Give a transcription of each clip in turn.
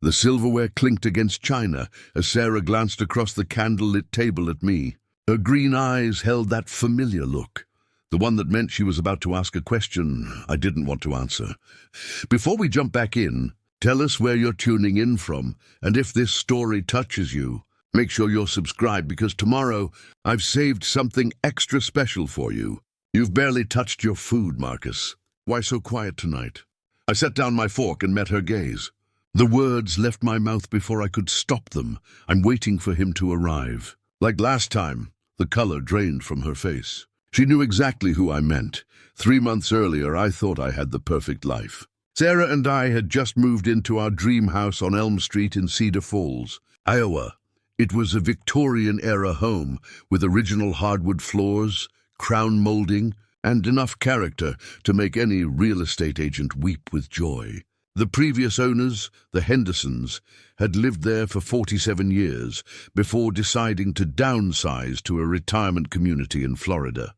The silverware clinked against china as Sarah glanced across the candle-lit table at me. Her green eyes held that familiar look, the one that meant she was about to ask a question I didn't want to answer. Before we jump back in, tell us where you're tuning in from, and if this story touches you, make sure you're subscribed because tomorrow I've saved something extra special for you. You've barely touched your food, Marcus. Why so quiet tonight? I set down my fork and met her gaze. The words left my mouth before I could stop them. I'm waiting for him to arrive. Like last time, the color drained from her face. She knew exactly who I meant. 3 months earlier, I thought I had the perfect life. Sarah and I had just moved into our dream house on Elm Street in Cedar Falls, Iowa. It was a Victorian-era home with original hardwood floors, crown molding, and enough character to make any real estate agent weep with joy. The previous owners, the Hendersons, had lived there for 47 years before deciding to downsize to a retirement community in Florida.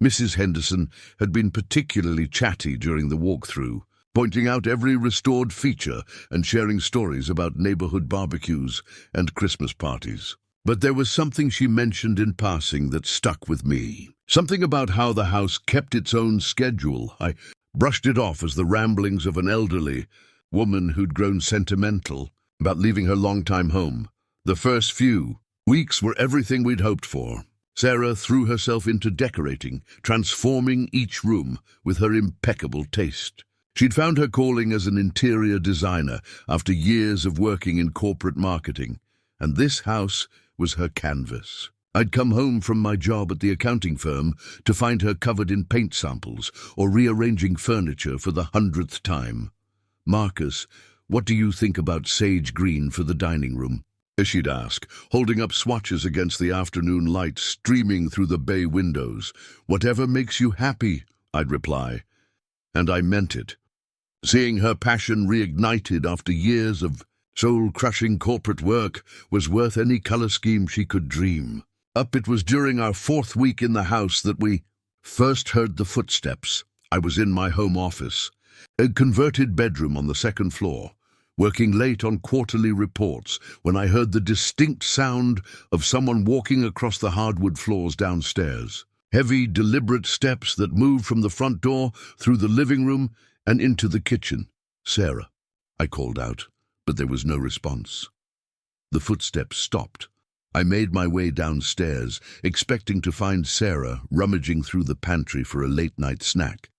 Mrs. Henderson had been particularly chatty during the walkthrough, pointing out every restored feature and sharing stories about neighborhood barbecues and Christmas parties. But there was something she mentioned in passing that stuck with me. Something about how the house kept its own schedule. I brushed it off as the ramblings of an elderly woman who'd grown sentimental about leaving her longtime home. The first few weeks were everything we'd hoped for. Sarah threw herself into decorating, transforming each room with her impeccable taste. She'd found her calling as an interior designer after years of working in corporate marketing, and this house was her canvas. I'd come home from my job at the accounting firm to find her covered in paint samples or rearranging furniture for the 100th time. "Marcus, what do you think about sage green for the dining room?" she'd ask, holding up swatches against the afternoon light streaming through the bay windows. "Whatever makes you happy," I'd reply. And I meant it. Seeing her passion reignited after years of soul-crushing corporate work was worth any color scheme she could dream. It was during our 4th week in the house that we first heard the footsteps. I was in my home office, a converted bedroom on the 2nd floor, working late on quarterly reports when I heard the distinct sound of someone walking across the hardwood floors downstairs. Heavy, deliberate steps that moved from the front door through the living room and into the kitchen. "Sarah," I called out, but there was no response. The footsteps stopped. I made my way downstairs, expecting to find Sarah rummaging through the pantry for a late-night snack.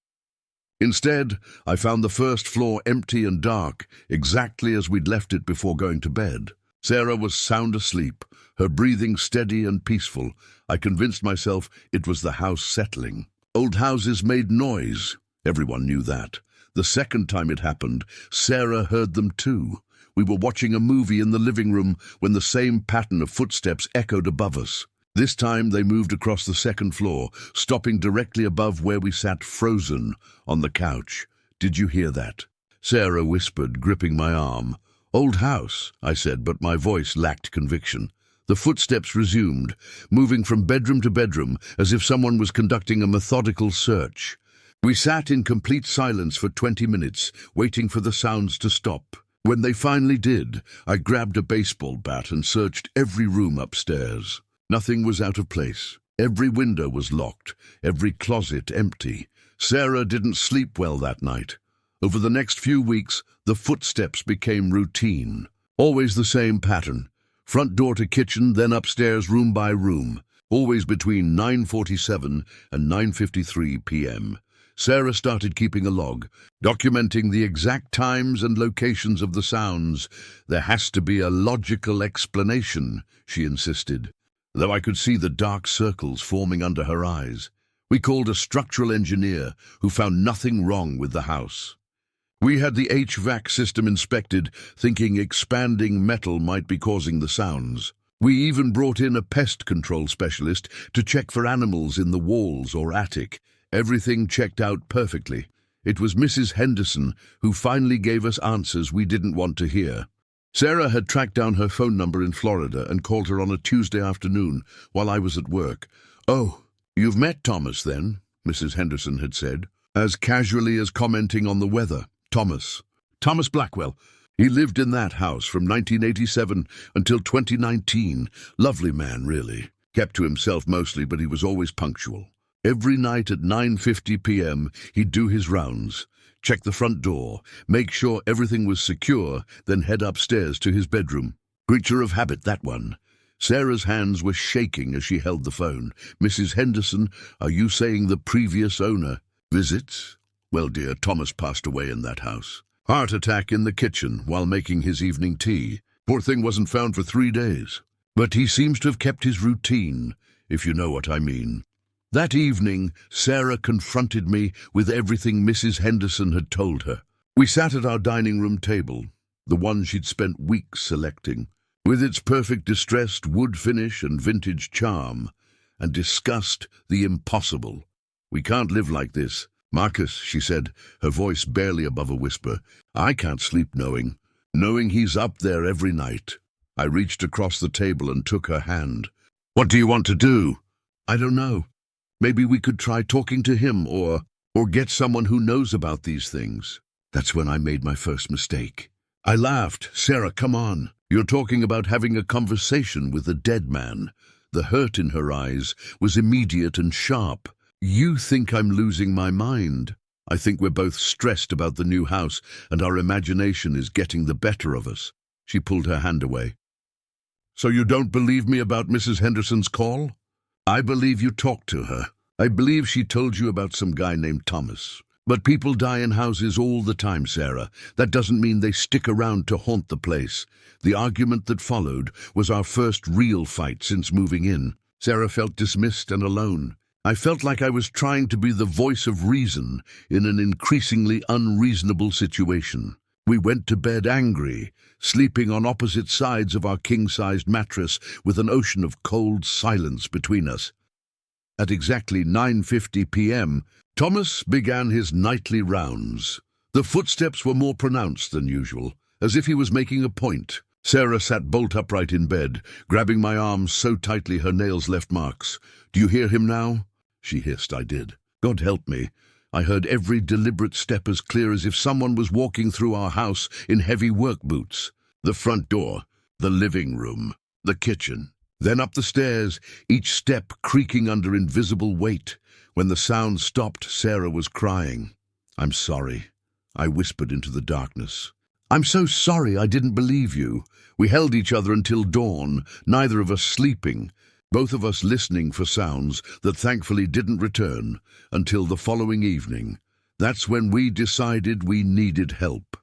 Instead, I found the 1st floor empty and dark, exactly as we'd left it before going to bed. Sarah was sound asleep, her breathing steady and peaceful. I convinced myself it was the house settling. Old houses made noise. Everyone knew that. The second time it happened, Sarah heard them too. We were watching a movie in the living room when the same pattern of footsteps echoed above us. This time they moved across the 2nd floor, stopping directly above where we sat frozen on the couch. "Did you hear that?" Sarah whispered, gripping my arm. "Old house," I said, but my voice lacked conviction. The footsteps resumed, moving from bedroom to bedroom as if someone was conducting a methodical search. We sat in complete silence for 20 minutes, waiting for the sounds to stop. When they finally did, I grabbed a baseball bat and searched every room upstairs. Nothing was out of place. Every window was locked, every closet empty. Sarah didn't sleep well that night. Over the next few weeks, the footsteps became routine. Always the same pattern. Front door to kitchen, then upstairs room by room. Always between 9:47 and 9:53 p.m. Sarah started keeping a log, documenting the exact times and locations of the sounds. "There has to be a logical explanation," she insisted, though I could see the dark circles forming under her eyes. We called a structural engineer who found nothing wrong with the house. We had the HVAC system inspected, thinking expanding metal might be causing the sounds. We even brought in a pest control specialist to check for animals in the walls or attic. Everything checked out perfectly. It was Mrs. Henderson who finally gave us answers we didn't want to hear. Sarah had tracked down her phone number in Florida and called her on a Tuesday afternoon while I was at work. "Oh, you've met Thomas then," Mrs. Henderson had said, as casually as commenting on the weather. Thomas Blackwell. He lived in that house from 1987 until 2019. Lovely man, really. Kept to himself mostly, but he was always punctual. Every night at 9:50 p.m., he'd do his rounds, check the front door, make sure everything was secure, then head upstairs to his bedroom. Creature of habit, that one. Sarah's hands were shaking as she held the phone. Mrs. Henderson, are you saying the previous owner? Visits? Well, dear, Thomas passed away in that house. Heart attack in the kitchen while making his evening tea. Poor thing wasn't found for 3 days. But he seems to have kept his routine, if you know what I mean. That evening, Sarah confronted me with everything Mrs. Henderson had told her. We sat at our dining room table, the one she'd spent weeks selecting, with its perfect distressed wood finish and vintage charm, and discussed the impossible. We can't live like this. Marcus, she said, her voice barely above a whisper, I can't sleep knowing he's up there every night. I reached across the table and took her hand. What do you want to do? I don't know. Maybe we could try talking to him or get someone who knows about these things. That's when I made my first mistake. I laughed. Sarah, come on. You're talking about having a conversation with a dead man. The hurt in her eyes was immediate and sharp. You think I'm losing my mind. I think we're both stressed about the new house and our imagination is getting the better of us. She pulled her hand away. So you don't believe me about Mrs. Henderson's call? I believe you talked to her. I believe she told you about some guy named Thomas. But people die in houses all the time, Sarah. That doesn't mean they stick around to haunt the place. The argument that followed was our first real fight since moving in. Sarah felt dismissed and alone. I felt like I was trying to be the voice of reason in an increasingly unreasonable situation. We went to bed angry, sleeping on opposite sides of our king-sized mattress with an ocean of cold silence between us. At exactly 9:50 p.m., Thomas began his nightly rounds. The footsteps were more pronounced than usual, as if he was making a point. Sarah sat bolt upright in bed, grabbing my arms so tightly her nails left marks. Do you hear him now? She hissed. I did. God help me. I heard every deliberate step as clear as if someone was walking through our house in heavy work boots. The front door, the living room, the kitchen. Then up the stairs, each step creaking under invisible weight. When the sound stopped, Sarah was crying. I'm sorry, I whispered into the darkness. I'm so sorry I didn't believe you. We held each other until dawn, neither of us sleeping, both of us listening for sounds that thankfully didn't return until the following evening. That's when we decided we needed help.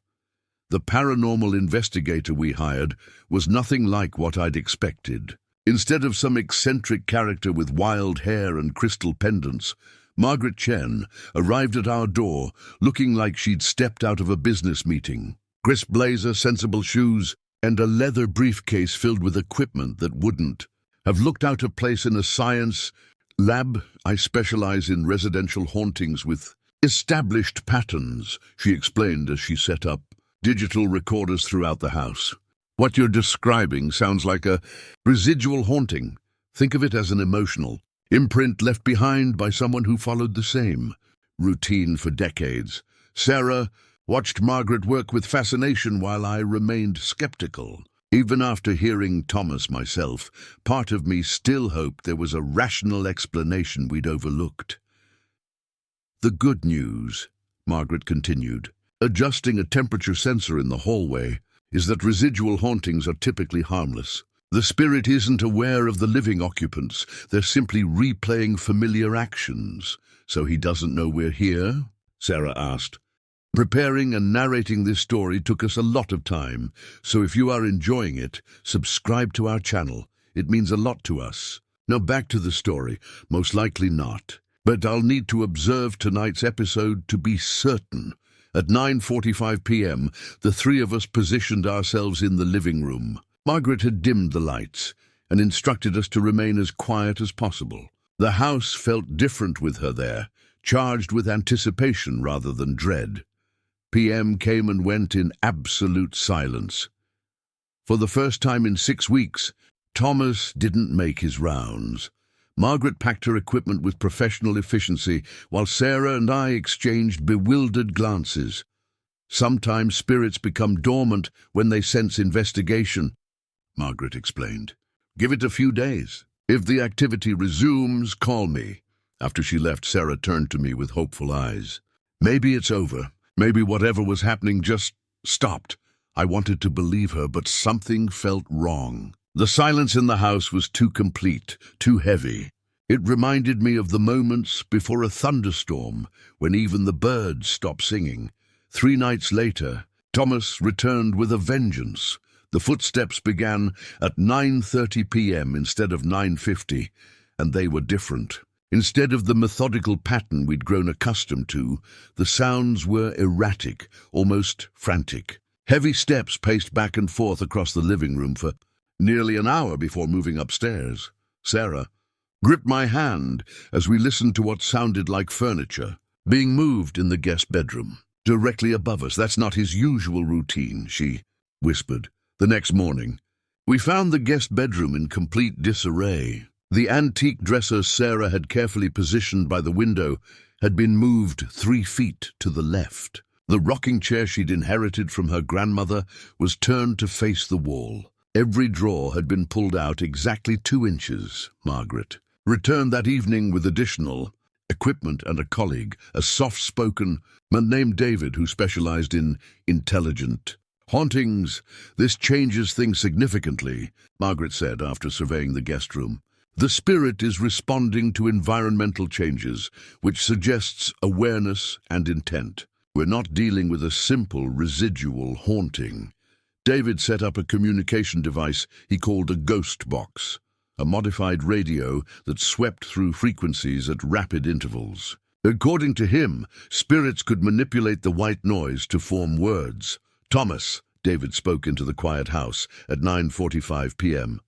The paranormal investigator we hired was nothing like what I'd expected. Instead of some eccentric character with wild hair and crystal pendants, Margaret Chen arrived at our door looking like she'd stepped out of a business meeting. Crisp blazer, sensible shoes, and a leather briefcase filled with equipment that wouldn't have looked out of place in a science lab. I specialize in residential hauntings with established patterns, she explained as she set up digital recorders throughout the house. What you're describing sounds like a residual haunting. Think of it as an emotional imprint left behind by someone who followed the same routine for decades. Sarah watched Margaret work with fascination while I remained skeptical. Even after hearing Thomas myself, part of me still hoped there was a rational explanation we'd overlooked. The good news, Margaret continued, adjusting a temperature sensor in the hallway, is that residual hauntings are typically harmless. The spirit isn't aware of the living occupants. They're simply replaying familiar actions. So he doesn't know we're here? Sarah asked. Preparing and narrating this story took us a lot of time, so if you are enjoying it, subscribe to our channel. It means a lot to us. Now back to the story. Most likely not. But I'll need to observe tonight's episode to be certain. At 9:45 p.m., the three of us positioned ourselves in the living room. Margaret had dimmed the lights and instructed us to remain as quiet as possible. The house felt different with her there, charged with anticipation rather than dread. PM came and went in absolute silence. For the first time in 6 weeks, Thomas didn't make his rounds. Margaret packed her equipment with professional efficiency, while Sarah and I exchanged bewildered glances. Sometimes spirits become dormant when they sense investigation, Margaret explained. Give it a few days. If the activity resumes, call me. After she left, Sarah turned to me with hopeful eyes. Maybe it's over. Maybe whatever was happening just stopped. I wanted to believe her, but something felt wrong. The silence in the house was too complete, too heavy. It reminded me of the moments before a thunderstorm, when even the birds stopped singing. 3 nights later, Thomas returned with a vengeance. The footsteps began at 9:30 p.m. instead of 9:50, and they were different. Instead of the methodical pattern we'd grown accustomed to, the sounds were erratic, almost frantic. Heavy steps paced back and forth across the living room for nearly an hour before moving upstairs. Sarah gripped my hand as we listened to what sounded like furniture being moved in the guest bedroom, directly above us. That's not his usual routine, she whispered. The next morning, we found the guest bedroom in complete disarray. The antique dresser Sarah had carefully positioned by the window had been moved 3 feet to the left. The rocking chair she'd inherited from her grandmother was turned to face the wall. Every drawer had been pulled out exactly 2 inches. Margaret returned that evening with additional equipment and a colleague, a soft-spoken man named David who specialized in intelligent hauntings. This changes things significantly, Margaret said after surveying the guest room. The spirit is responding to environmental changes, which suggests awareness and intent. We're not dealing with a simple residual haunting. David set up a communication device he called a ghost box, a modified radio that swept through frequencies at rapid intervals. According to him, spirits could manipulate the white noise to form words. Thomas, David spoke into the quiet house at 9:45 p.m.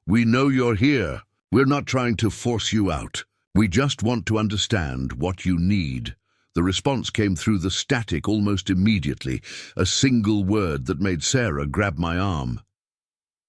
We know you're here. We're not trying to force you out. We just want to understand what you need. The response came through the static almost immediately, a single word that made Sarah grab my arm.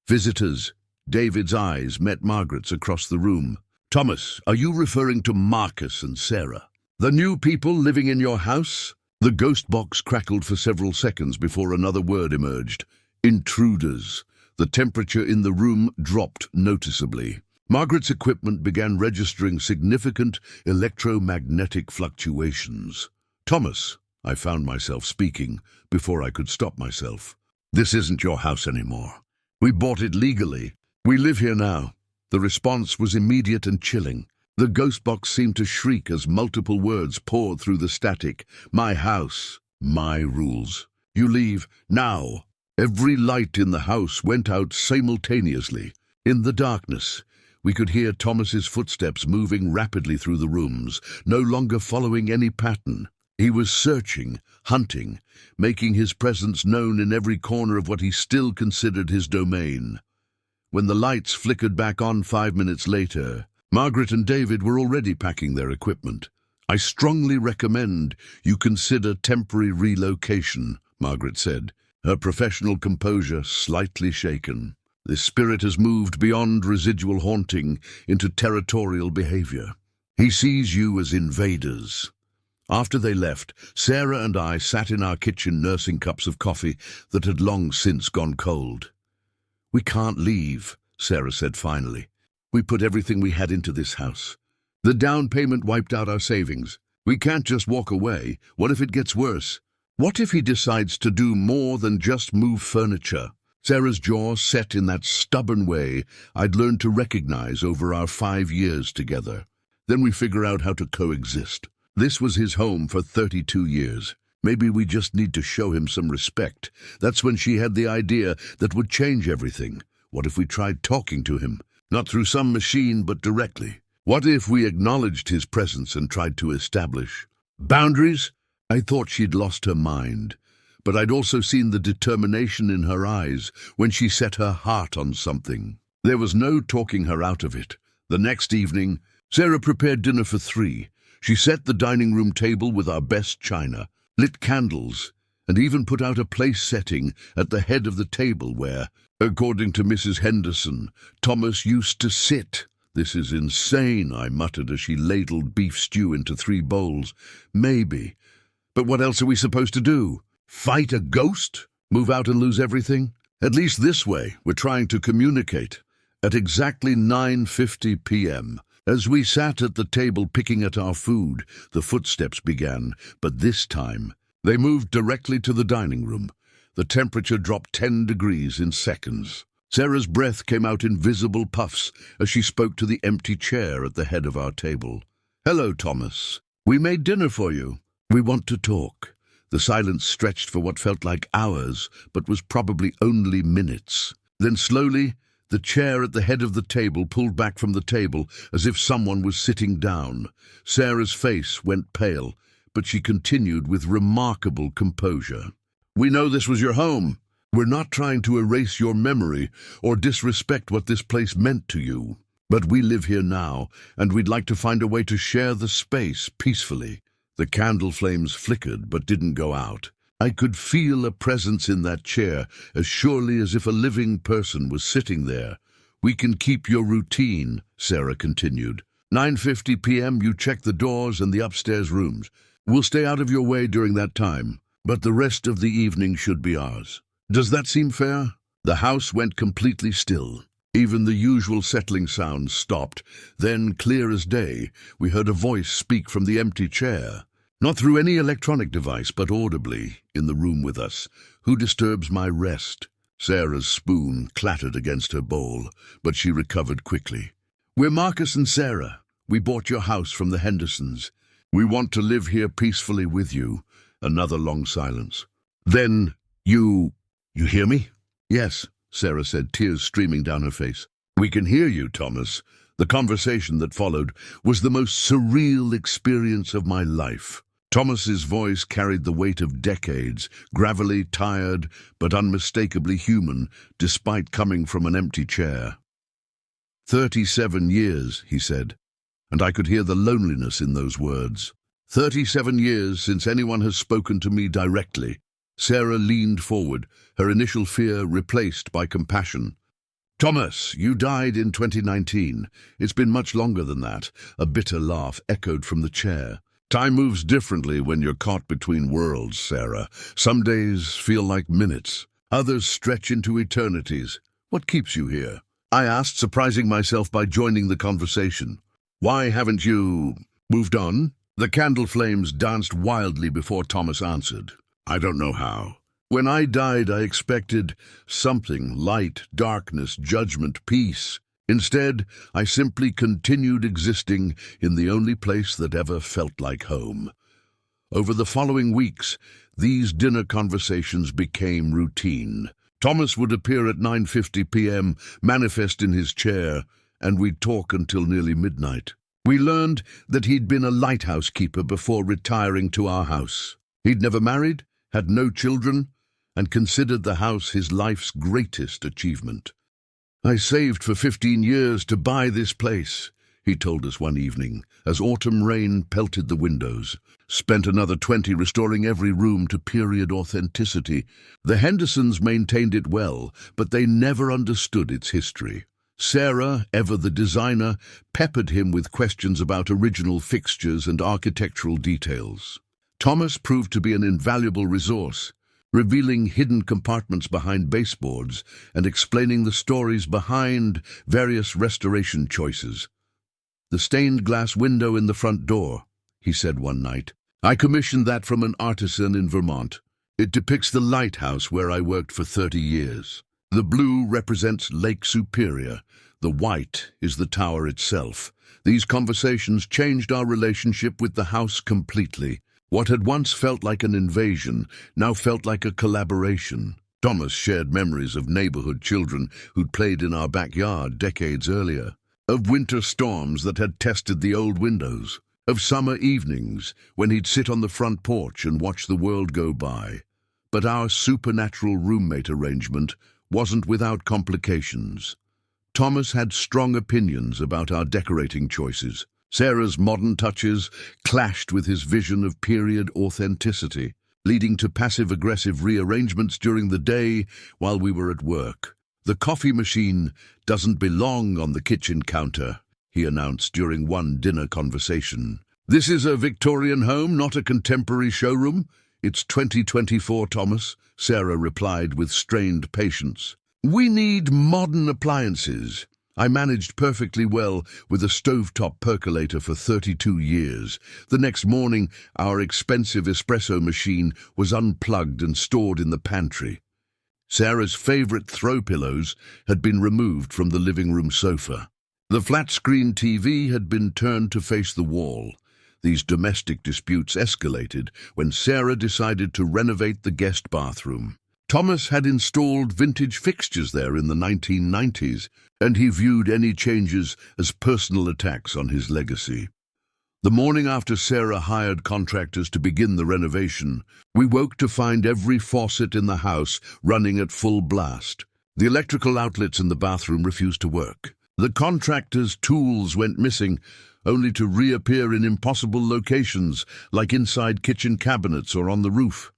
Visitors. David's eyes met Margaret's across the room. Thomas, are you referring to Marcus and Sarah? The new people living in your house? The ghost box crackled for several seconds before another word emerged. Intruders. The temperature in the room dropped noticeably. Margaret's equipment began registering significant electromagnetic fluctuations. Thomas, I found myself speaking before I could stop myself. This isn't your house anymore. We bought it legally. We live here now. The response was immediate and chilling. The ghost box seemed to shriek as multiple words poured through the static. My house, my rules. You leave now. Every light in the house went out simultaneously. In the darkness, we could hear Thomas's footsteps moving rapidly through the rooms, no longer following any pattern. He was searching, hunting, making his presence known in every corner of what he still considered his domain. When the lights flickered back on 5 minutes later, Margaret and David were already packing their equipment. I strongly recommend you consider temporary relocation, Margaret said, her professional composure slightly shaken. This spirit has moved beyond residual haunting into territorial behavior. He sees you as invaders. After they left, Sarah and I sat in our kitchen nursing cups of coffee that had long since gone cold. We can't leave, Sarah said finally. We put everything we had into this house. The down payment wiped out our savings. We can't just walk away. What if it gets worse? What if he decides to do more than just move furniture? Sarah's jaw set in that stubborn way I'd learned to recognize over our 5 years together. Then we figure out how to coexist. This was his home for 32 years. Maybe we just need to show him some respect. That's when she had the idea that would change everything. What if we tried talking to him? Not through some machine, but directly. What if we acknowledged his presence and tried to establish boundaries? I thought she'd lost her mind, but I'd also seen the determination in her eyes when she set her heart on something. There was no talking her out of it. The next evening, Sarah prepared dinner for 3. She set the dining room table with our best china, lit candles, and even put out a place setting at the head of the table where, according to Mrs. Henderson, Thomas used to sit. This is insane, I muttered as she ladled beef stew into 3 bowls. Maybe. But what else are we supposed to do? Fight a ghost? Move out and lose everything? At least this way, we're trying to communicate. At exactly 9:50 p.m., as we sat at the table picking at our food, the footsteps began, but this time they moved directly to the dining room. The temperature dropped 10 degrees in seconds. Sarah's breath came out in visible puffs as she spoke to the empty chair at the head of our table. "Hello, Thomas. We made dinner for you. We want to talk." The silence stretched for what felt like hours, but was probably only minutes. Then slowly, the chair at the head of the table pulled back from the table as if someone was sitting down. Sarah's face went pale, but she continued with remarkable composure. "We know this was your home. We're not trying to erase your memory or disrespect what this place meant to you. But we live here now, and we'd like to find a way to share the space peacefully." The candle flames flickered but didn't go out. I could feel a presence in that chair, as surely as if a living person was sitting there. "We can keep your routine," Sarah continued. 9:50 p.m. you check the doors and the upstairs rooms. We'll stay out of your way during that time, but the rest of the evening should be ours. Does that seem fair? The house went completely still. Even the usual settling sounds stopped. Then, clear as day, we heard a voice speak from the empty chair. Not through any electronic device, but audibly, in the room with us. "Who disturbs my rest?" Sarah's spoon clattered against her bowl, but she recovered quickly. "We're Marcus and Sarah. We bought your house from the Hendersons. We want to live here peacefully with you." Another long silence. Then, You hear me?" "Yes," Sarah said, tears streaming down her face. "We can hear you, Thomas." The conversation that followed was the most surreal experience of my life. Thomas's voice carried the weight of decades, gravelly, tired, but unmistakably human, despite coming from an empty chair. 37 years, he said, and I could hear the loneliness in those words. 37 years since anyone has spoken to me directly. Sarah leaned forward, her initial fear replaced by compassion. "Thomas, you died in 2019. It's been much longer than that." A bitter laugh echoed from the chair. "Time moves differently when you're caught between worlds, Sarah. Some days feel like minutes. Others stretch into eternities. What keeps you here?" I asked, surprising myself by joining the conversation. "Why haven't you moved on?" The candle flames danced wildly before Thomas answered. "I don't know how. When I died, I expected something, light, darkness, judgment, peace. Instead, I simply continued existing in the only place that ever felt like home." Over the following weeks, these dinner conversations became routine. Thomas would appear at 9:50 p.m., manifest in his chair, and we'd talk until nearly midnight. We learned that he'd been a lighthouse keeper before retiring to our house. He'd never married, had no children, and considered the house his life's greatest achievement. "I saved for 15 years to buy this place," he told us one evening, as autumn rain pelted the windows. "Spent another 20 restoring every room to period authenticity. The Hendersons maintained it well, but they never understood its history. Sarah, ever the designer, peppered him with questions about original fixtures and architectural details. Thomas proved to be an invaluable resource, revealing hidden compartments behind baseboards and explaining the stories behind various restoration choices. "The stained glass window in the front door," he said one night. "I commissioned that from an artisan in Vermont. It depicts the lighthouse where I worked for 30 years. The blue represents Lake Superior. The white is the tower itself." These conversations changed our relationship with the house completely. What had once felt like an invasion now felt like a collaboration. Thomas shared memories of neighborhood children who'd played in our backyard decades earlier, of winter storms that had tested the old windows, of summer evenings when he'd sit on the front porch and watch the world go by. But our supernatural roommate arrangement wasn't without complications. Thomas had strong opinions about our decorating choices. Sarah's modern touches clashed with his vision of period authenticity, leading to passive-aggressive rearrangements during the day while we were at work. "The coffee machine doesn't belong on the kitchen counter," he announced during one dinner conversation. "This is a Victorian home, not a contemporary showroom. It's 2024, Thomas, Sarah replied with strained patience. We need modern appliances. I managed perfectly well with a stovetop percolator for 32 years. The next morning, our expensive espresso machine was unplugged and stored in the pantry. Sarah's favorite throw pillows had been removed from the living room sofa. The flat-screen TV had been turned to face the wall. These domestic disputes escalated when Sarah decided to renovate the guest bathroom. Thomas had installed vintage fixtures there in the 1990s, and he viewed any changes as personal attacks on his legacy. The morning after Sarah hired contractors to begin the renovation, we woke to find every faucet in the house running at full blast. The electrical outlets in the bathroom refused to work. The contractors' tools went missing, only to reappear in impossible locations, like inside kitchen cabinets or on the roof.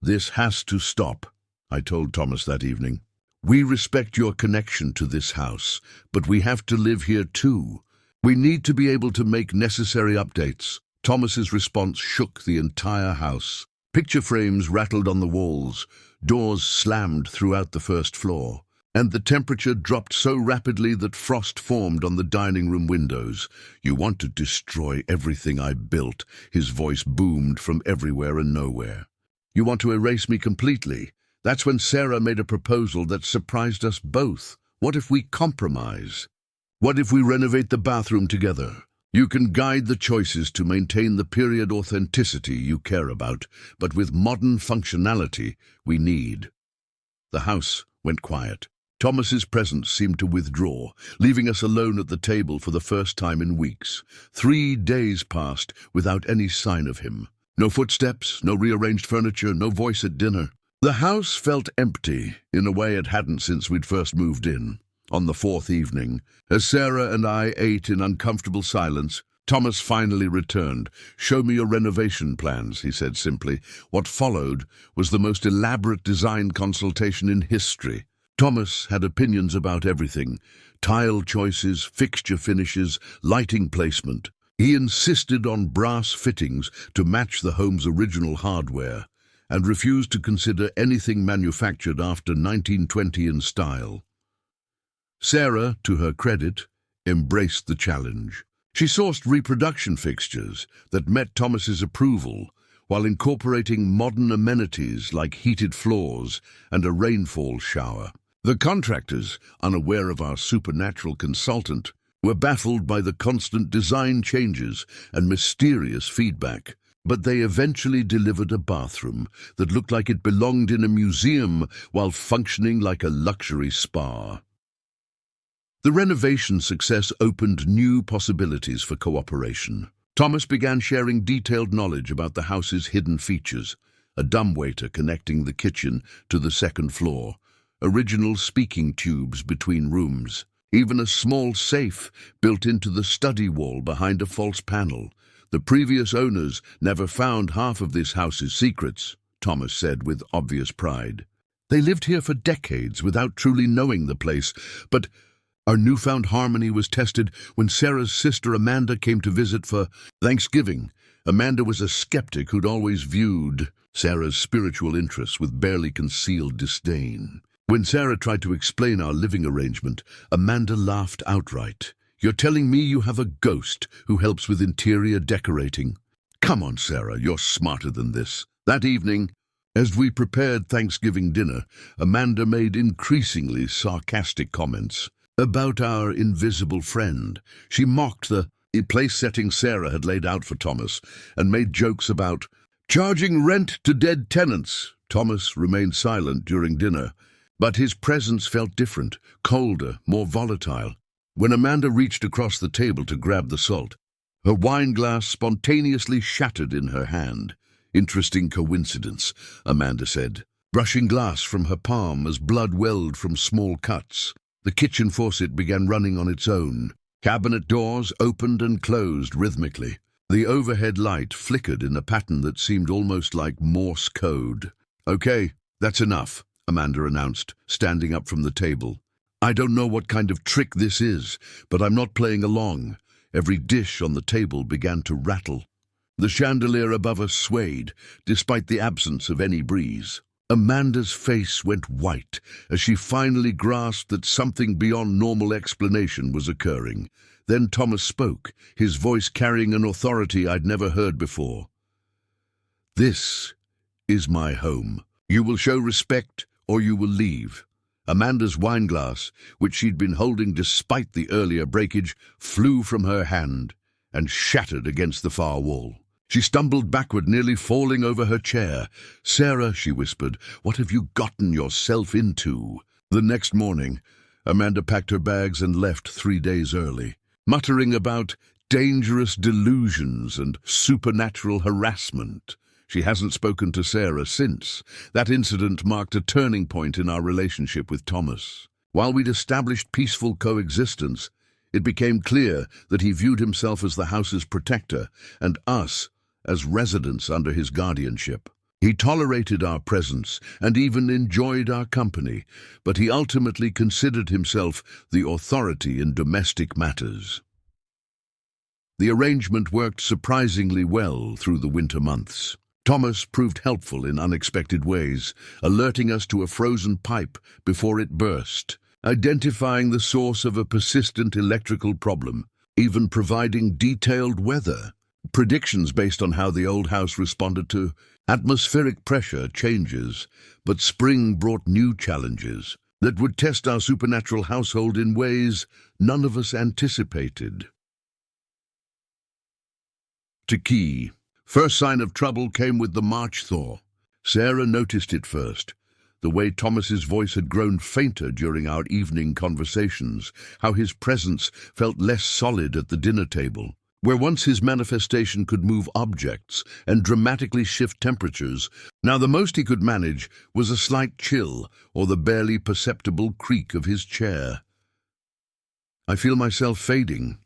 This has to stop, I told Thomas that evening. We respect your connection to this house, but we have to live here too. We need to be able to make necessary updates. Thomas's response shook the entire house. Picture frames rattled on the walls, doors slammed throughout the first floor, and the temperature dropped so rapidly that frost formed on the dining room windows. You want to destroy everything I built, his voice boomed from everywhere and nowhere. You want to erase me completely. That's when Sarah made a proposal that surprised us both. What if we compromise? What if we renovate the bathroom together? You can guide the choices to maintain the period authenticity you care about, but with modern functionality we need. The house went quiet. Thomas's presence seemed to withdraw, leaving us alone at the table for the first time in weeks. 3 days passed without any sign of him. No footsteps, no rearranged furniture, no voice at dinner. The house felt empty in a way it hadn't since we'd first moved in. On the 4th evening, as Sarah and I ate in uncomfortable silence, Thomas finally returned. "Show me your renovation plans," he said simply. What followed was the most elaborate design consultation in history. Thomas had opinions about everything: tile choices, fixture finishes, lighting placement. He insisted on brass fittings to match the home's original hardware, and refused to consider anything manufactured after 1920 in style. Sarah, to her credit, embraced the challenge. She sourced reproduction fixtures that met Thomas's approval, while incorporating modern amenities like heated floors and a rainfall shower. The contractors, unaware of our supernatural consultant, were baffled by the constant design changes and mysterious feedback. But they eventually delivered a bathroom that looked like it belonged in a museum while functioning like a luxury spa. The renovation success opened new possibilities for cooperation. Thomas began sharing detailed knowledge about the house's hidden features: a dumbwaiter connecting the kitchen to the second floor, original speaking tubes between rooms, even a small safe built into the study wall behind a false panel. The previous owners never found half of this house's secrets, Thomas said with obvious pride. They lived here for decades without truly knowing the place, but our newfound harmony was tested when Sarah's sister Amanda came to visit for Thanksgiving. Amanda was a skeptic who'd always viewed Sarah's spiritual interests with barely concealed disdain. When Sarah tried to explain our living arrangement, Amanda laughed outright. "You're telling me you have a ghost who helps with interior decorating? Come on, Sarah, you're smarter than this." That evening, as we prepared Thanksgiving dinner, Amanda made increasingly sarcastic comments about our invisible friend. She mocked the place-setting Sarah had laid out for Thomas and made jokes about charging rent to dead tenants. Thomas remained silent during dinner, but his presence felt different, colder, more volatile. When Amanda reached across the table to grab the salt, her wine glass spontaneously shattered in her hand. "Interesting coincidence," Amanda said, brushing glass from her palm as blood welled from small cuts. The kitchen faucet began running on its own. Cabinet doors opened and closed rhythmically. The overhead light flickered in a pattern that seemed almost like Morse code. "Okay, that's enough," Amanda announced, standing up from the table. "I don't know what kind of trick this is, but I'm not playing along." Every dish on the table began to rattle. The chandelier above us swayed, despite the absence of any breeze. Amanda's face went white as she finally grasped that something beyond normal explanation was occurring. Then Thomas spoke, his voice carrying an authority I'd never heard before. "This is my home. You will show respect or you will leave." Amanda's wineglass, which she'd been holding despite the earlier breakage, flew from her hand and shattered against the far wall. She stumbled backward, nearly falling over her chair. "Sarah," she whispered, "what have you gotten yourself into?" The next morning, Amanda packed her bags and left 3 days early, muttering about dangerous delusions and supernatural harassment. She hasn't spoken to Sarah since. That incident marked a turning point in our relationship with Thomas. While we'd established peaceful coexistence, it became clear that he viewed himself as the house's protector and us as residents under his guardianship. He tolerated our presence and even enjoyed our company, but he ultimately considered himself the authority in domestic matters. The arrangement worked surprisingly well through the winter months. Thomas proved helpful in unexpected ways, alerting us to a frozen pipe before it burst, identifying the source of a persistent electrical problem, even providing detailed weather predictions based on how the old house responded to atmospheric pressure changes. But spring brought new challenges that would test our supernatural household in ways none of us anticipated. To key. First sign of trouble came with the March thaw. Sarah noticed it first. The way Thomas's voice had grown fainter during our evening conversations, how his presence felt less solid at the dinner table. Where once his manifestation could move objects and dramatically shift temperatures, now the most he could manage was a slight chill or the barely perceptible creak of his chair. "I feel myself fading,"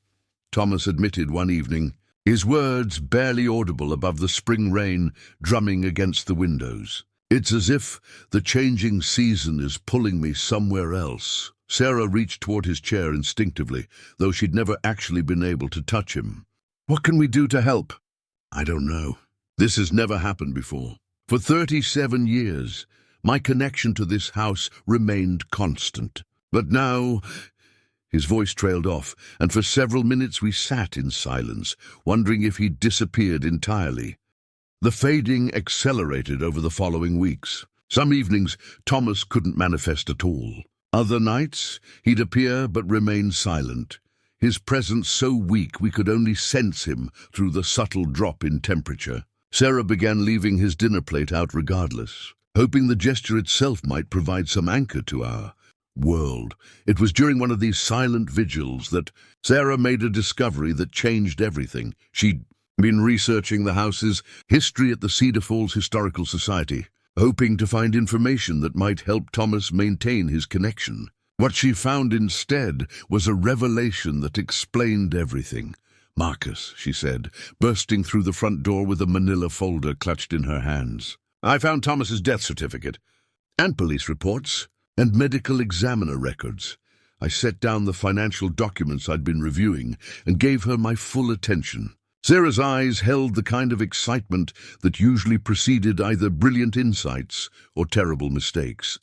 Thomas admitted one evening, his words barely audible above the spring rain drumming against the windows. "It's as if the changing season is pulling me somewhere else." Sarah reached toward his chair instinctively, though she'd never actually been able to touch him. "What can we do to help?" "I don't know. This has never happened before. For 37 years, my connection to this house remained constant. But now..." His voice trailed off, and for several minutes we sat in silence, wondering if he'd disappeared entirely. The fading accelerated over the following weeks. Some evenings, Thomas couldn't manifest at all. Other nights, he'd appear but remain silent, his presence so weak we could only sense him through the subtle drop in temperature. Sarah began leaving his dinner plate out regardless, hoping the gesture itself might provide some anchor to our world. It was during one of these silent vigils that Sarah made a discovery that changed everything. She'd been researching the house's history at the Cedar Falls Historical Society, hoping to find information that might help Thomas maintain his connection. What she found instead was a revelation that explained everything. "Marcus," she said, bursting through the front door with a manila folder clutched in her hands. "I found Thomas's death certificate, and police reports, and medical examiner records." I set down the financial documents I'd been reviewing and gave her my full attention. Sarah's eyes held the kind of excitement that usually preceded either brilliant insights or terrible mistakes.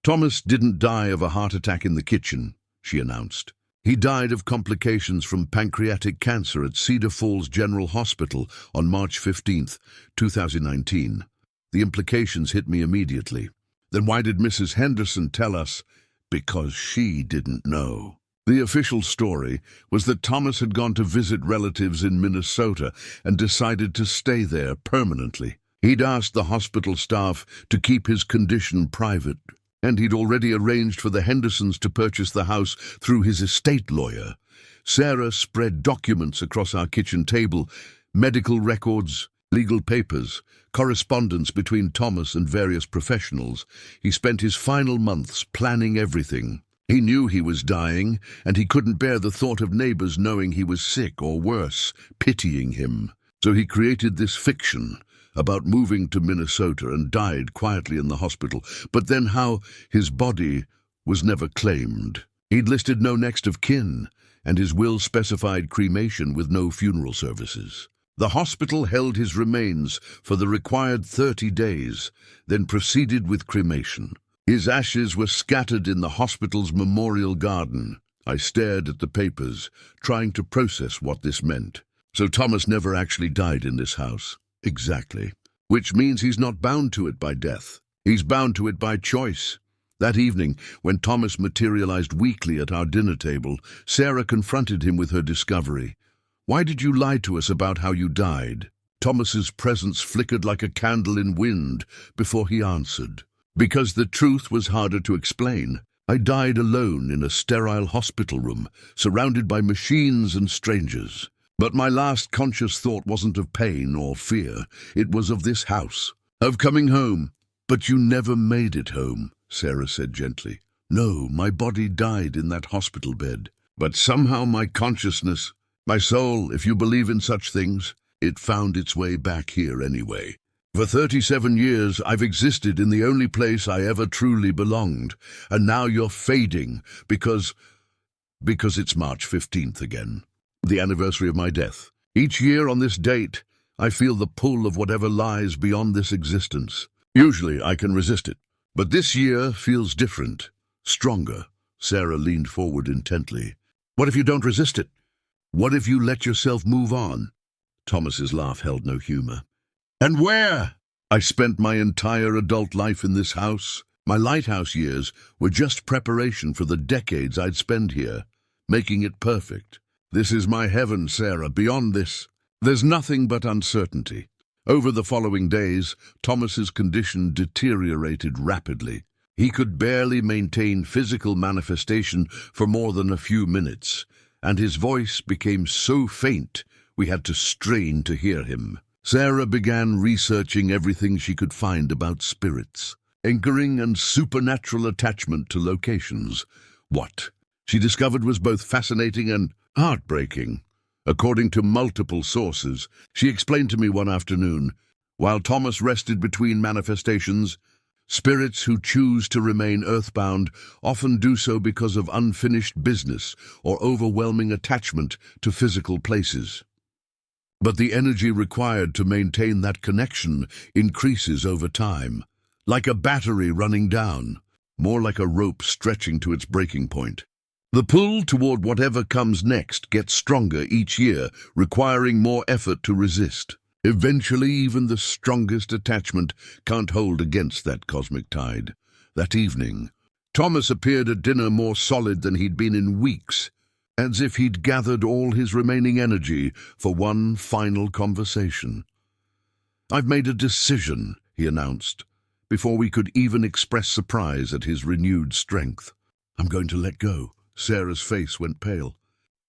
"Thomas didn't die of a heart attack in the kitchen," she announced. "He died of complications from pancreatic cancer at Cedar Falls General Hospital on March 15th, 2019. The implications hit me immediately. Then why did Mrs. Henderson tell us? Because she didn't know. The official story was that Thomas had gone to visit relatives in Minnesota and decided to stay there permanently. He'd asked the hospital staff to keep his condition private, and he'd already arranged for the Hendersons to purchase the house through his estate lawyer. Sarah spread documents across our kitchen table, medical records, legal papers, correspondence between Thomas and various professionals. He spent his final months planning everything. He knew he was dying, and he couldn't bear the thought of neighbors knowing he was sick or worse, pitying him. So he created this fiction about moving to Minnesota and died quietly in the hospital, but then how his body was never claimed. He'd listed no next of kin, and his will specified cremation with no funeral services. The hospital held his remains for the required 30 days, then proceeded with cremation. His ashes were scattered in the hospital's memorial garden. I stared at the papers, trying to process what this meant. So Thomas never actually died in this house. Exactly. Which means he's not bound to it by death. He's bound to it by choice. That evening, when Thomas materialized weakly at our dinner table, Sarah confronted him with her discovery. "Why did you lie to us about how you died?" Thomas's presence flickered like a candle in wind before he answered. "Because the truth was harder to explain. I died alone in a sterile hospital room, surrounded by machines and strangers. But my last conscious thought wasn't of pain or fear. It was of this house, of coming home." "But you never made it home," Sarah said gently. "No, my body died in that hospital bed. But somehow my consciousness, my soul, if you believe in such things, it found its way back here anyway. For 37 years, I've existed in the only place I ever truly belonged. And now you're fading because it's March 15th again, the anniversary of my death. Each year on this date, I feel the pull of whatever lies beyond this existence. Usually I can resist it, but this year feels different, stronger." Sarah leaned forward intently. "What if you don't resist it? What if you let yourself move on?" Thomas's laugh held no humor. "And where? I spent my entire adult life in this house. My lighthouse years were just preparation for the decades I'd spend here, making it perfect. This is my heaven, Sarah. Beyond this, there's nothing but uncertainty." Over the following days, Thomas's condition deteriorated rapidly. He could barely maintain physical manifestation for more than a few minutes, and his voice became so faint we had to strain to hear him. Sarah began researching everything she could find about spirits, anchoring and supernatural attachment to locations. What she discovered was both fascinating and heartbreaking. According to multiple sources, she explained to me one afternoon, while Thomas rested between manifestations, spirits who choose to remain earthbound often do so because of unfinished business or overwhelming attachment to physical places. But the energy required to maintain that connection increases over time, like a battery running down, more like a rope stretching to its breaking point. The pull toward whatever comes next gets stronger each year, requiring more effort to resist. Eventually, even the strongest attachment can't hold against that cosmic tide. That evening, Thomas appeared at dinner more solid than he'd been in weeks, as if he'd gathered all his remaining energy for one final conversation. "I've made a decision," he announced, before we could even express surprise at his renewed strength. "I'm going to let go." Sarah's face went pale.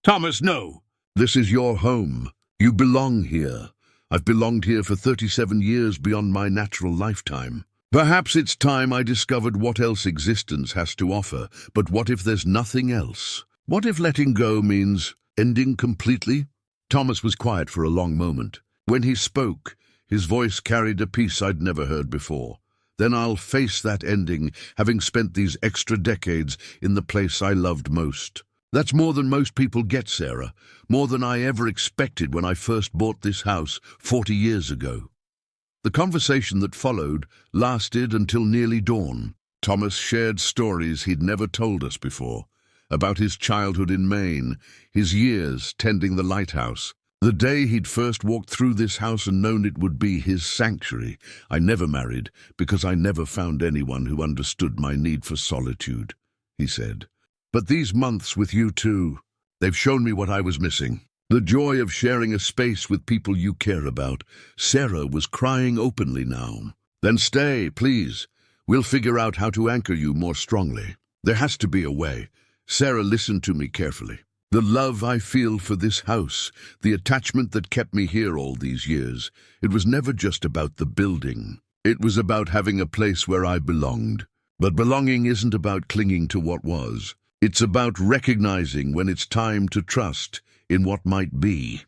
"Thomas, no! This is your home. You belong here. I've belonged here for 37 years beyond my natural lifetime. Perhaps it's time I discovered what else existence has to offer, but what if there's nothing else? What if letting go means ending completely?" Thomas was quiet for a long moment. When he spoke, his voice carried a peace I'd never heard before. "Then I'll face that ending, having spent these extra decades in the place I loved most. That's more than most people get, Sarah. More than I ever expected when I first bought this house 40 years ago." The conversation that followed lasted until nearly dawn. Thomas shared stories he'd never told us before, about his childhood in Maine, his years tending the lighthouse, the day he'd first walked through this house and known it would be his sanctuary. "I never married because I never found anyone who understood my need for solitude," he said. "But these months with you two, they've shown me what I was missing. The joy of sharing a space with people you care about." Sarah was crying openly now. "Then stay, please. We'll figure out how to anchor you more strongly. There has to be a way." Sarah listened to me carefully. "The love I feel for this house, the attachment that kept me here all these years, it was never just about the building. It was about having a place where I belonged. But belonging isn't about clinging to what was. It's about recognizing when it's time to trust in what might be."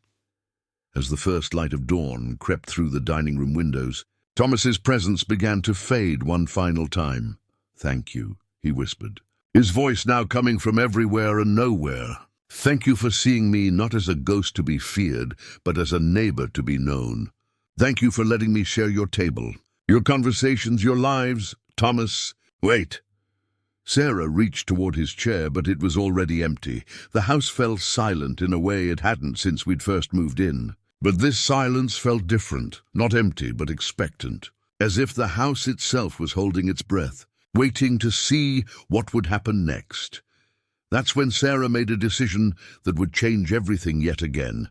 As the first light of dawn crept through the dining room windows, Thomas's presence began to fade one final time. "Thank you," he whispered, his voice now coming from everywhere and nowhere. Thank you for seeing me not as a ghost to be feared, but as a neighbor to be known. Thank you for letting me share your table, your conversations, your lives. Thomas, wait. Sarah reached toward his chair, but it was already empty. The house fell silent in a way it hadn't since we'd first moved in. But this silence felt different, not empty, but expectant, as if the house itself was holding its breath, waiting to see what would happen next. That's when Sarah made a decision that would change everything yet again.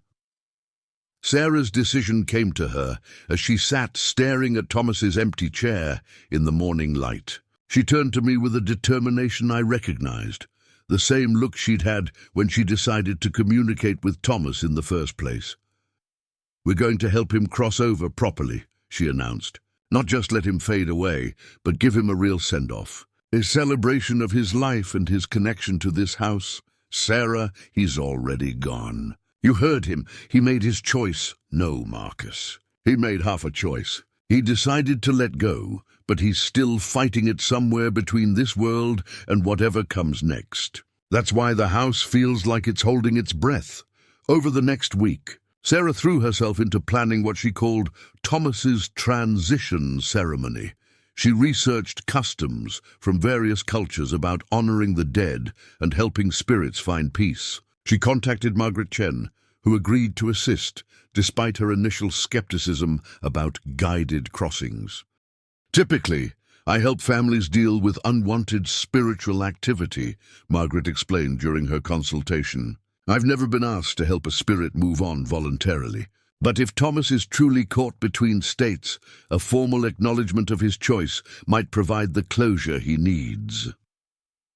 Sarah's decision came to her as she sat staring at Thomas's empty chair in the morning light. She turned to me with a determination I recognized, the same look she'd had when she decided to communicate with Thomas in the first place. "We're going to help him cross over properly," she announced. "Not just let him fade away, but give him a real send-off. A celebration of his life and his connection to this house. Sarah, he's already gone. You heard him. He made his choice." "No, Marcus. He made half a choice. He decided to let go, but he's still fighting it somewhere between this world and whatever comes next. That's why the house feels like it's holding its breath." Over the next week, Sarah threw herself into planning what she called Thomas's transition ceremony. She researched customs from various cultures about honoring the dead and helping spirits find peace. She contacted Margaret Chen, who agreed to assist, despite her initial skepticism about guided crossings. "Typically, I help families deal with unwanted spiritual activity," Margaret explained during her consultation. "I've never been asked to help a spirit move on voluntarily. But if Thomas is truly caught between states, a formal acknowledgement of his choice might provide the closure he needs."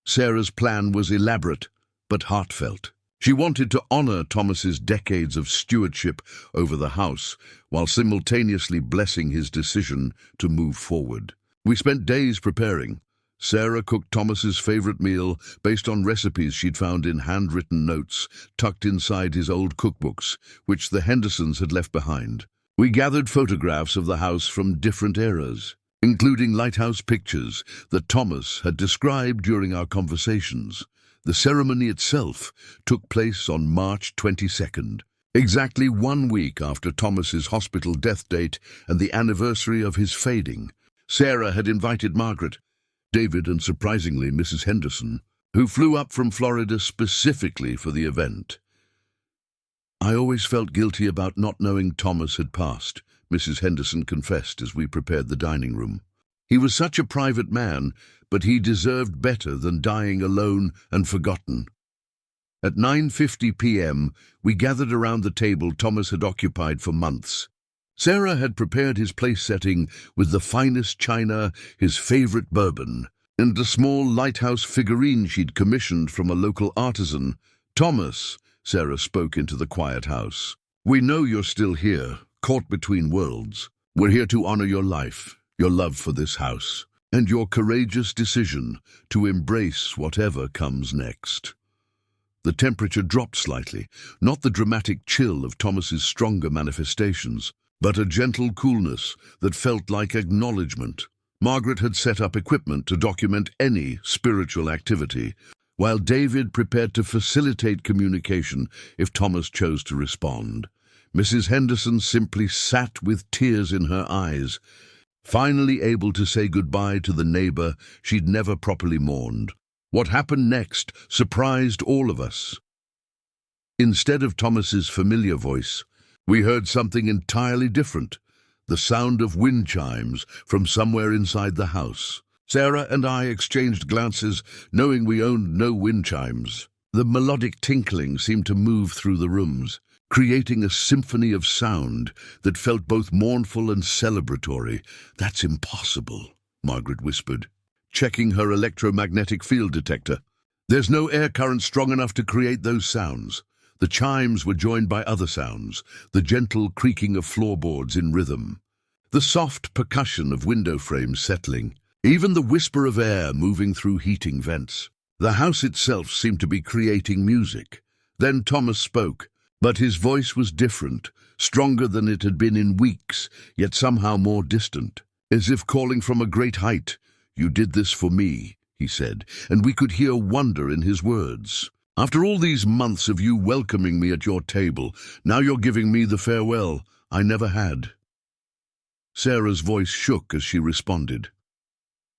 Sarah's plan was elaborate, but heartfelt. She wanted to honor Thomas's decades of stewardship over the house, while simultaneously blessing his decision to move forward. We spent days preparing. Sarah cooked Thomas's favorite meal based on recipes she'd found in handwritten notes tucked inside his old cookbooks, which the Hendersons had left behind. We gathered photographs of the house from different eras, including lighthouse pictures that Thomas had described during our conversations. The ceremony itself took place on March 22nd, exactly 1 week after Thomas's hospital death date and the anniversary of his fading. Sarah had invited Margaret, David, and surprisingly Mrs. Henderson, who flew up from Florida specifically for the event. "I always felt guilty about not knowing Thomas had passed," Mrs. Henderson confessed as we prepared the dining room. "He was such a private man, but he deserved better than dying alone and forgotten." At 9:50 p.m., we gathered around the table Thomas had occupied for months. Sarah had prepared his place setting with the finest china, his favorite bourbon, and a small lighthouse figurine she'd commissioned from a local artisan. "Thomas," Sarah spoke into the quiet house, "we know you're still here, caught between worlds. We're here to honor your life, your love for this house, and your courageous decision to embrace whatever comes next." The temperature dropped slightly, not the dramatic chill of Thomas's stronger manifestations, but a gentle coolness that felt like acknowledgement. Margaret had set up equipment to document any spiritual activity, while David prepared to facilitate communication if Thomas chose to respond. Mrs. Henderson simply sat with tears in her eyes, finally able to say goodbye to the neighbor she'd never properly mourned. What happened next surprised all of us. Instead of Thomas's familiar voice, we heard something entirely different, the sound of wind chimes from somewhere inside the house. Sarah and I exchanged glances, knowing we owned no wind chimes. The melodic tinkling seemed to move through the rooms, creating a symphony of sound that felt both mournful and celebratory. "That's impossible," Margaret whispered, checking her electromagnetic field detector. "There's no air current strong enough to create those sounds." The chimes were joined by other sounds, the gentle creaking of floorboards in rhythm, the soft percussion of window frames settling, even the whisper of air moving through heating vents. The house itself seemed to be creating music. Then Thomas spoke, but his voice was different, stronger than it had been in weeks, yet somehow more distant, as if calling from a great height. "You did this for me," he said, and we could hear wonder in his words. After all these months of you welcoming me at your table, now you're giving me the farewell I never had." Sarah's voice shook as she responded.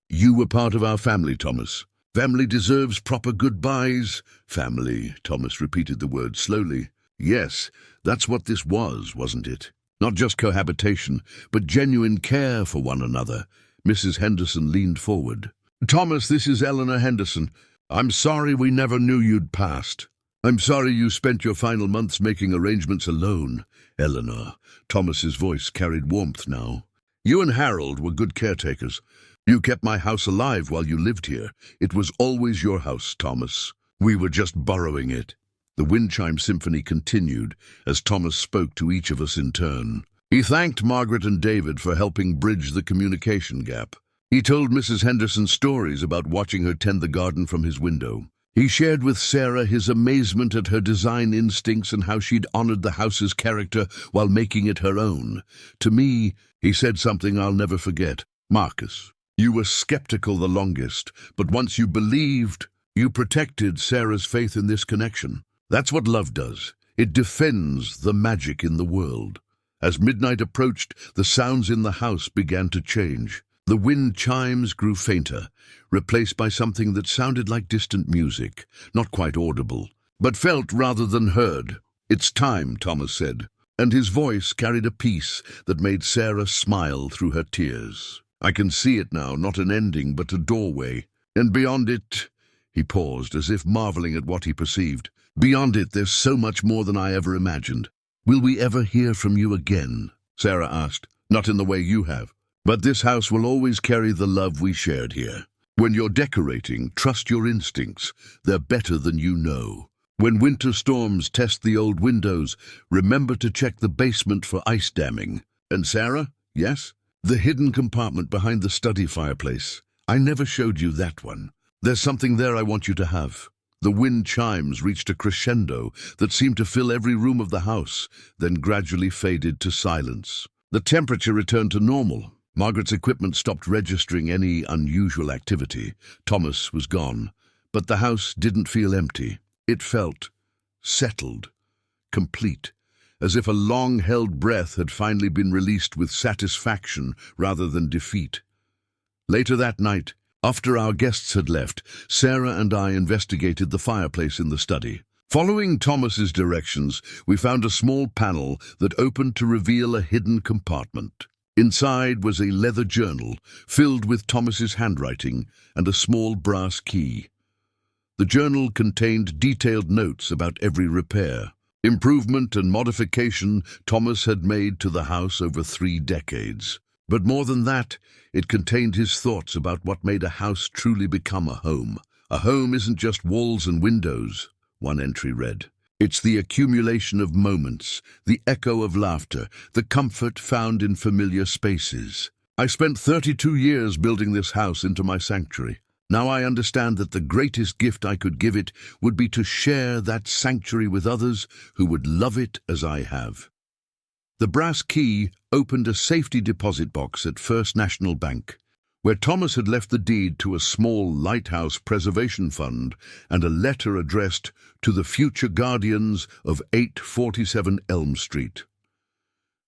"You were part of our family, Thomas. Family deserves proper goodbyes." "Family," Thomas repeated the word slowly. "Yes, that's what this was, wasn't it? Not just cohabitation, but genuine care for one another." Mrs. Henderson leaned forward. "Thomas, this is Eleanor Henderson. I'm sorry we never knew you'd passed. I'm sorry you spent your final months making arrangements alone, Eleanor." Thomas's voice carried warmth now. "You and Harold were good caretakers. You kept my house alive while you lived here. It was always your house, Thomas. We were just borrowing it." The wind chime symphony continued as Thomas spoke to each of us in turn. He thanked Margaret and David for helping bridge the communication gap. He told Mrs. Henderson stories about watching her tend the garden from his window. He shared with Sarah his amazement at her design instincts and how she'd honored the house's character while making it her own. To me, he said something I'll never forget. "Marcus, you were skeptical the longest, but once you believed, you protected Sarah's faith in this connection. That's what love does. It defends the magic in the world." As midnight approached, the sounds in the house began to change. The wind chimes grew fainter, replaced by something that sounded like distant music, not quite audible, but felt rather than heard. "It's time," Thomas said, and his voice carried a peace that made Sarah smile through her tears. "I can see it now, not an ending, but a doorway. And beyond it," he paused, as if marveling at what he perceived. "Beyond it, there's so much more than I ever imagined." "Will we ever hear from you again?" Sarah asked. "Not in the way you have. But this house will always carry the love we shared here. When you're decorating, trust your instincts. They're better than you know. When winter storms test the old windows, remember to check the basement for ice damming." "And Sarah?" "Yes? The hidden compartment behind the study fireplace. I never showed you that one. There's something there I want you to have." The wind chimes reached a crescendo that seemed to fill every room of the house, then gradually faded to silence. The temperature returned to normal. Margaret's equipment stopped registering any unusual activity. Thomas was gone, but the house didn't feel empty. It felt settled, complete, as if a long-held breath had finally been released with satisfaction rather than defeat. Later that night, after our guests had left, Sarah and I investigated the fireplace in the study. Following Thomas's directions, we found a small panel that opened to reveal a hidden compartment. Inside was a leather journal filled with Thomas's handwriting and a small brass key. The journal contained detailed notes about every repair, improvement and modification Thomas had made to the house over 3 decades. But more than that, it contained his thoughts about what made a house truly become a home. "A home isn't just walls and windows," one entry read. "It's the accumulation of moments, the echo of laughter, the comfort found in familiar spaces." I spent 32 years building this house into my sanctuary. Now I understand that the greatest gift I could give it would be to share that sanctuary with others who would love it as I have. The brass key opened a safety deposit box at First National Bank, where Thomas had left the deed to a small lighthouse preservation fund and a letter addressed to the future guardians of 847 Elm Street.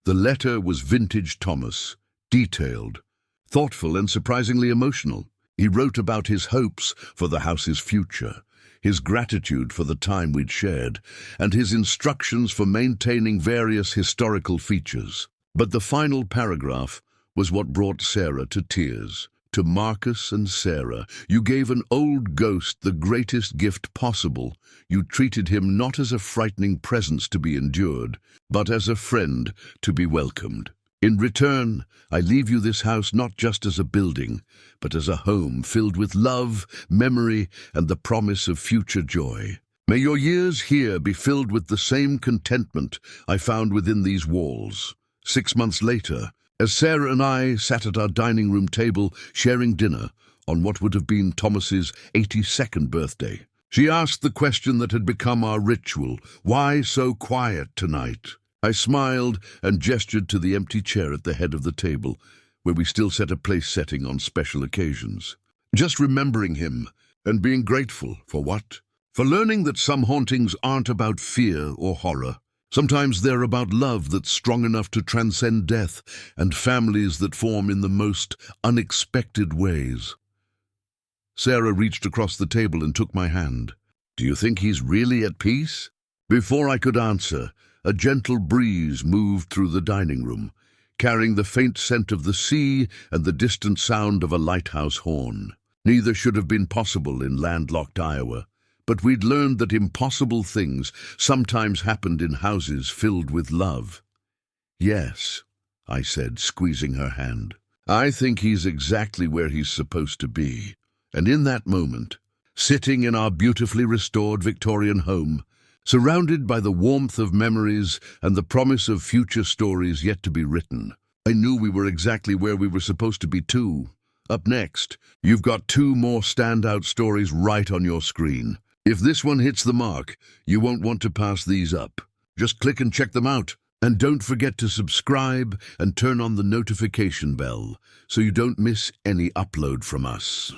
The letter was vintage Thomas, detailed, thoughtful and surprisingly emotional. He wrote about his hopes for the house's future, his gratitude for the time we'd shared, and his instructions for maintaining various historical features. But the final paragraph was what brought Sarah to tears. "To Marcus and Sarah, you gave an old ghost the greatest gift possible. You treated him not as a frightening presence to be endured, but as a friend to be welcomed. In return, I leave you this house not just as a building, but as a home filled with love, memory, and the promise of future joy. May your years here be filled with the same contentment I found within these walls." 6 months later, as Sarah and I sat at our dining room table sharing dinner on what would have been Thomas's 82nd birthday, she asked the question that had become our ritual: "Why so quiet tonight?" I smiled and gestured to the empty chair at the head of the table, where we still set a place setting on special occasions. "Just remembering him and being grateful for what? for learning that some hauntings aren't about fear or horror. Sometimes they're about love that's strong enough to transcend death and families that form in the most unexpected ways. Sarah reached across the table and took my hand. "Do you think he's really at peace?" Before I could answer, a gentle breeze moved through the dining room, carrying the faint scent of the sea and the distant sound of a lighthouse horn. Neither should have been possible in landlocked Iowa, but we'd learned that impossible things sometimes happened in houses filled with love. "Yes," I said, squeezing her hand. "I think he's exactly where he's supposed to be." And in that moment, sitting in our beautifully restored Victorian home, surrounded by the warmth of memories and the promise of future stories yet to be written, I knew we were exactly where we were supposed to be too. Up next, you've got 2 more standout stories right on your screen. If this one hits the mark, you won't want to pass these up. Just click and check them out. And don't forget to subscribe and turn on the notification bell so you don't miss any upload from us.